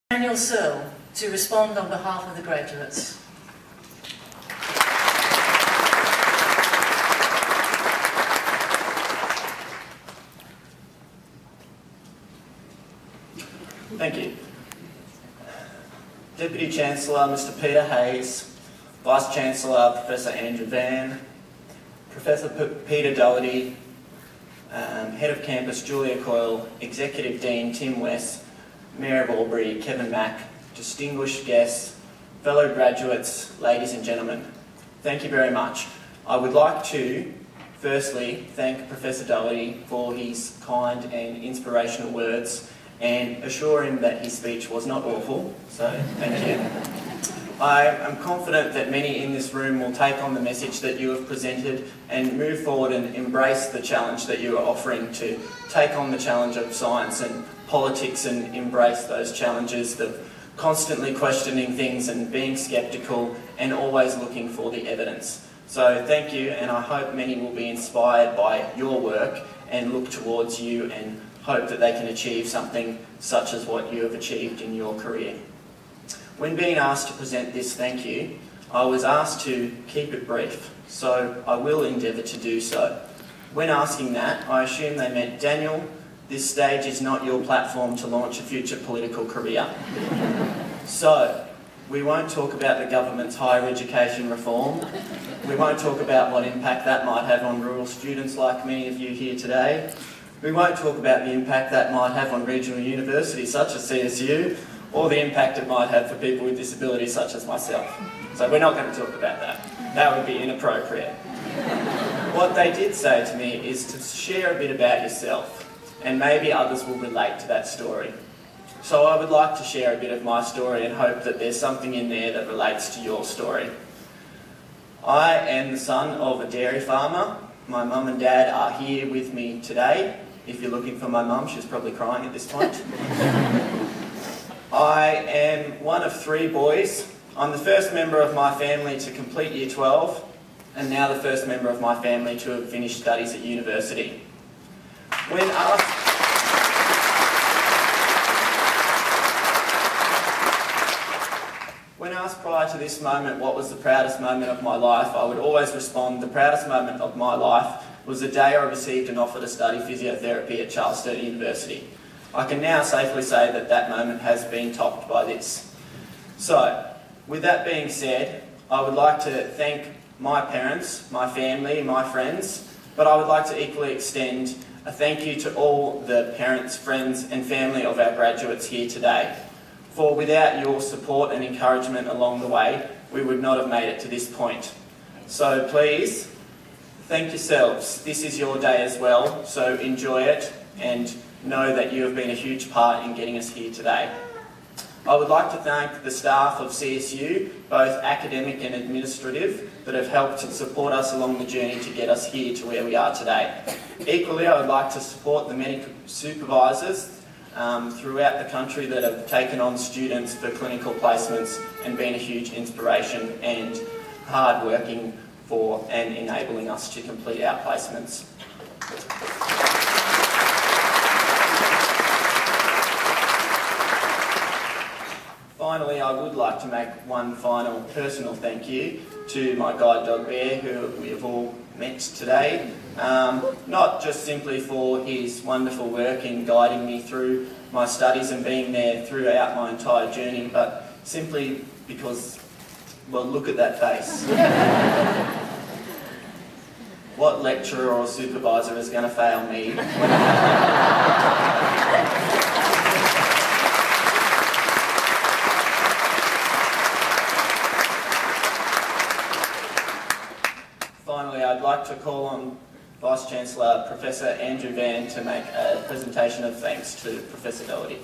Daniel Searle to respond on behalf of the graduates. Thank you. Deputy Chancellor Mr Peter Hayes, Vice Chancellor Professor Andrew Van, Professor Peter Doherty, Head of Campus Julia Coyle, Executive Dean Tim West, Mayor of Albury Kevin Mack, distinguished guests, fellow graduates, ladies and gentlemen, thank you very much. I would like to firstly thank Professor Doherty for his kind and inspirational words and assure him that his speech was not awful, so thank you. I am confident that many in this room will take on the message that you have presented and move forward and embrace the challenge that you are offering to take on the challenge of science and politics and embrace those challenges of constantly questioning things and being sceptical and always looking for the evidence. So thank you, and I hope many will be inspired by your work and look towards you and hope that they can achieve something such as what you have achieved in your career. When being asked to present this thank you, I was asked to keep it brief, so I will endeavour to do so. When asking that, I assume they meant, Daniel, this stage is not your platform to launch a future political career. So, we won't talk about the government's higher education reform. We won't talk about what impact that might have on rural students like many of you here today. We won't talk about the impact that might have on regional universities such as CSU, or the impact it might have for people with disabilities such as myself. So we're not going to talk about that. That would be inappropriate. What they did say to me is to share a bit about yourself, and maybe others will relate to that story. So I would like to share a bit of my story and hope that there's something in there that relates to your story. I am the son of a dairy farmer. My mum and dad are here with me today. If you're looking for my mum, she's probably crying at this point. I am one of 3 boys. I'm the first member of my family to complete Year 12, and now the first member of my family to have finished studies at university. When asked prior to this moment what was the proudest moment of my life, I would always respond, the proudest moment of my life was the day I received an offer to study physiotherapy at Charles Sturt University. I can now safely say that that moment has been topped by this. So, with that being said, I would like to thank my parents, my family, my friends, but I would like to equally extend a thank you to all the parents, friends and family of our graduates here today. For without your support and encouragement along the way, we would not have made it to this point. So please, thank yourselves. This is your day as well, so enjoy it and know that you have been a huge part in getting us here today. I would like to thank the staff of CSU, both academic and administrative, that have helped to support us along the journey to get us here to where we are today. Equally, I would like to support the many supervisors throughout the country that have taken on students for clinical placements and been a huge inspiration and hard-working for and enabling us to complete our placements. Finally, I would like to make one final personal thank you to my guide dog Bear, who we have all met today. Not just simply for his wonderful work in guiding me through my studies and being there throughout my entire journey, but simply because, well, look at that face. What lecturer or supervisor is going to fail me? Finally, I'd like to call on Vice Chancellor Professor Andrew Van to make a presentation of thanks to Professor Doherty.